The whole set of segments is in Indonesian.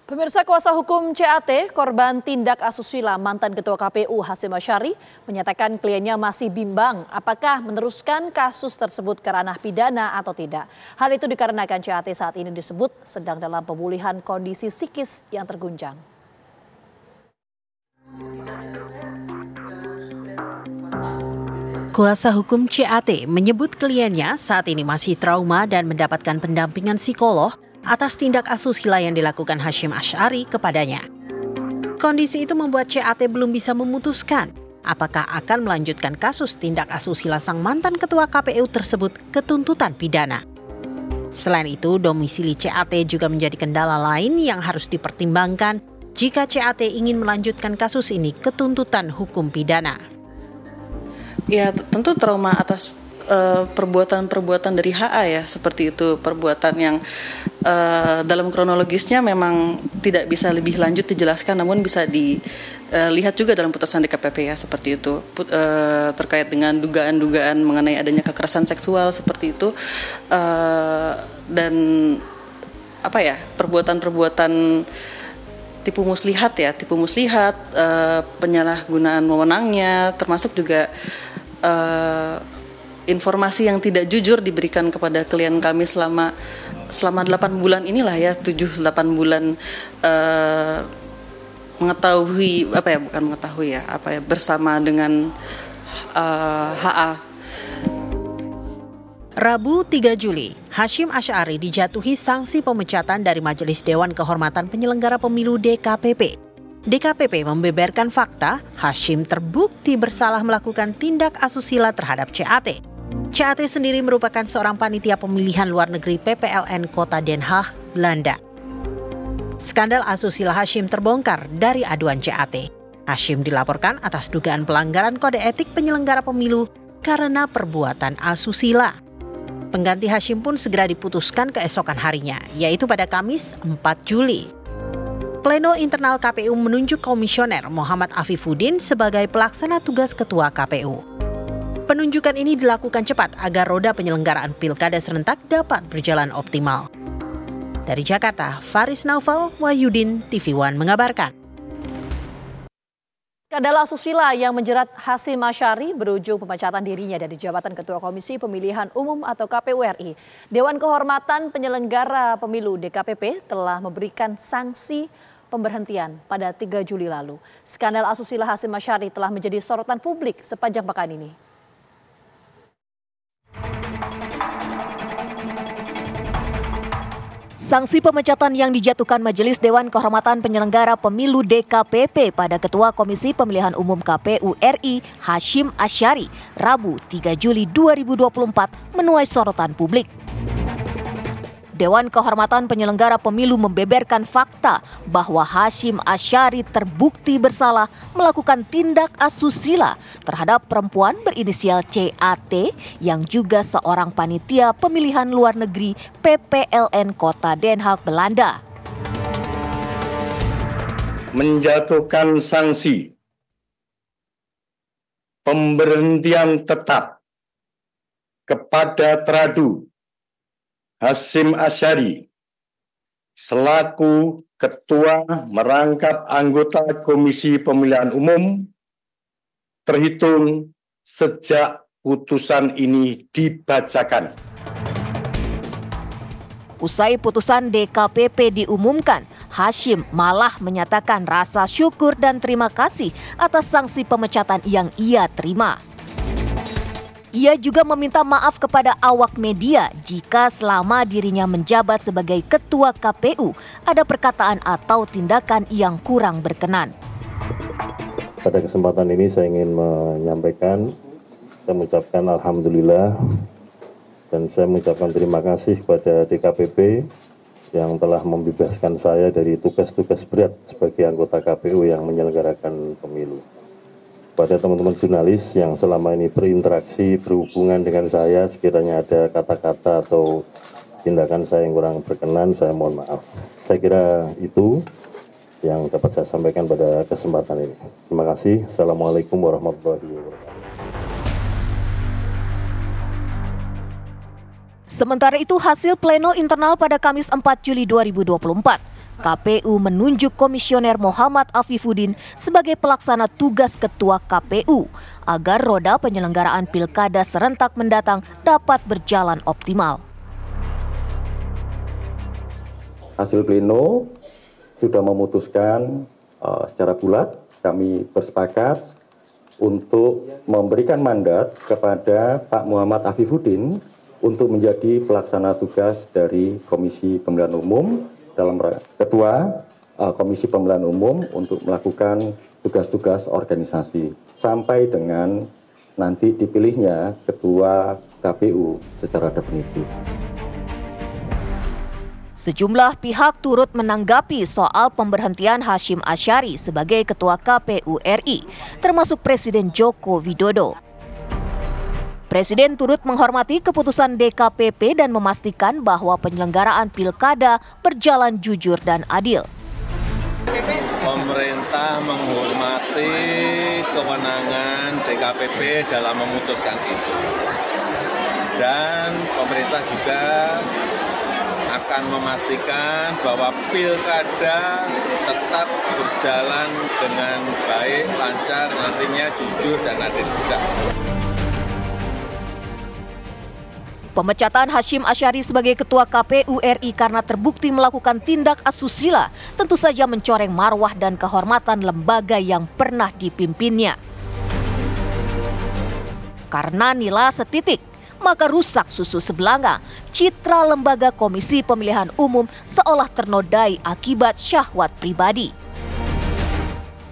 Pemirsa, kuasa hukum CAT, korban tindak asusila mantan Ketua KPU Hasyim Asyari, menyatakan kliennya masih bimbang apakah meneruskan kasus tersebut ke ranah pidana atau tidak. Hal itu dikarenakan CAT saat ini disebut sedang dalam pemulihan kondisi psikis yang terguncang. Kuasa hukum CAT menyebut kliennya saat ini masih trauma dan mendapatkan pendampingan psikolog atas tindak asusila yang dilakukan Hasyim Asyari kepadanya. Kondisi itu membuat CAT belum bisa memutuskan apakah akan melanjutkan kasus tindak asusila sang mantan ketua KPU tersebut ke tuntutan pidana. Selain itu, domisili CAT juga menjadi kendala lain yang harus dipertimbangkan jika CAT ingin melanjutkan kasus ini ke tuntutan hukum pidana. Ya, tentu trauma atas perbuatan-perbuatan dari HA ya, seperti itu, perbuatan yang dalam kronologisnya memang tidak bisa lebih lanjut dijelaskan, namun bisa dilihat juga dalam putusan DKPP ya, seperti itu, terkait dengan dugaan-dugaan mengenai adanya kekerasan seksual seperti itu, dan perbuatan-perbuatan tipu muslihat, penyalahgunaan wewenangnya, termasuk juga informasi yang tidak jujur diberikan kepada klien kami selama 8 bulan inilah ya, 7-8 bulan bersama dengan HA. Rabu 3 Juli, Hasyim Asyari dijatuhi sanksi pemecatan dari Majelis Dewan Kehormatan Penyelenggara Pemilu DKPP. DKPP membeberkan fakta Hasyim terbukti bersalah melakukan tindak asusila terhadap CAT. CAT sendiri merupakan seorang panitia pemilihan luar negeri PPLN Kota Den Haag, Belanda. Skandal asusila Hasyim terbongkar dari aduan CAT. Hasyim dilaporkan atas dugaan pelanggaran kode etik penyelenggara pemilu karena perbuatan asusila. Pengganti Hasyim pun segera diputuskan keesokan harinya, yaitu pada Kamis 4 Juli. Pleno internal KPU menunjuk Komisioner Muhammad Afifuddin sebagai pelaksana tugas Ketua KPU. Penunjukan ini dilakukan cepat agar roda penyelenggaraan pilkada serentak dapat berjalan optimal. Dari Jakarta, Faris Naufal, Wahyudin, TV One mengabarkan. Skandal asusila yang menjerat Hasyim Asyari berujung pemecatan dirinya dari jabatan Ketua Komisi Pemilihan Umum atau KPU RI. Dewan Kehormatan Penyelenggara Pemilu DKPP telah memberikan sanksi pemberhentian pada 3 Juli lalu. Skandal asusila Hasyim Asyari telah menjadi sorotan publik sepanjang pekan ini. Sanksi pemecatan yang dijatuhkan Majelis Dewan Kehormatan Penyelenggara Pemilu DKPP pada Ketua Komisi Pemilihan Umum KPU RI Hasyim Asyari Rabu 3 Juli 2024 menuai sorotan publik. Dewan Kehormatan Penyelenggara Pemilu membeberkan fakta bahwa Hasyim Asyari terbukti bersalah melakukan tindak asusila terhadap perempuan berinisial CAT yang juga seorang panitia pemilihan luar negeri PPLN Kota Den Haag, Belanda. Menjatuhkan sanksi pemberhentian tetap kepada Teradu Hasyim Asyari selaku Ketua merangkap anggota Komisi Pemilihan Umum terhitung sejak putusan ini dibacakan. Usai putusan DKPP diumumkan, Hasyim malah menyatakan rasa syukur dan terima kasih atas sanksi pemecatan yang ia terima. Ia juga meminta maaf kepada awak media jika selama dirinya menjabat sebagai Ketua KPU ada perkataan atau tindakan yang kurang berkenan. Pada kesempatan ini saya ingin menyampaikan, saya mengucapkan Alhamdulillah dan saya mengucapkan terima kasih kepada DKPP yang telah membebaskan saya dari tugas-tugas berat sebagai anggota KPU yang menyelenggarakan pemilu. Pada teman-teman jurnalis yang selama ini berinteraksi, berhubungan dengan saya, sekiranya ada kata-kata atau tindakan saya yang kurang berkenan, saya mohon maaf. Saya kira itu yang dapat saya sampaikan pada kesempatan ini. Terima kasih. Assalamualaikum warahmatullahi wabarakatuh. Sementara itu hasil pleno internal pada Kamis 4 Juli 2024, KPU menunjuk Komisioner Muhammad Afifuddin sebagai pelaksana tugas Ketua KPU agar roda penyelenggaraan Pilkada serentak mendatang dapat berjalan optimal. Hasil pleno sudah memutuskan secara bulat, kami bersepakat untuk memberikan mandat kepada Pak Muhammad Afifuddin untuk menjadi pelaksana tugas dari Komisi Pemilihan Umum dalam Ketua Komisi Pemilihan Umum untuk melakukan tugas-tugas organisasi sampai dengan nanti dipilihnya Ketua KPU secara definitif. Sejumlah pihak turut menanggapi soal pemberhentian Hashim Asyari sebagai Ketua KPU RI, termasuk Presiden Joko Widodo. Presiden turut menghormati keputusan DKPP dan memastikan bahwa penyelenggaraan pilkada berjalan jujur dan adil. Pemerintah menghormati kewenangan DKPP dalam memutuskan itu. Dan pemerintah juga akan memastikan bahwa pilkada tetap berjalan dengan baik, lancar, nantinya jujur dan adil juga. Pemecatan Hashim Asyari sebagai Ketua KPU RI karena terbukti melakukan tindak asusila tentu saja mencoreng marwah dan kehormatan lembaga yang pernah dipimpinnya. Karena nilai setitik, maka rusak susu sebelanga, citra lembaga Komisi Pemilihan Umum seolah ternodai akibat syahwat pribadi.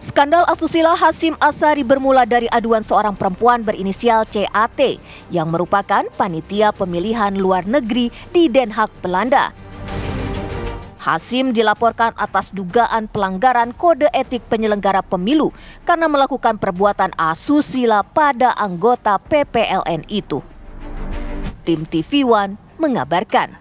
Skandal asusila Hashim Asyari bermula dari aduan seorang perempuan berinisial CAT yang merupakan panitia pemilihan luar negeri di Den Haag, Belanda. Hashim dilaporkan atas dugaan pelanggaran kode etik penyelenggara pemilu karena melakukan perbuatan asusila pada anggota PPLN itu. Tim TV One mengabarkan.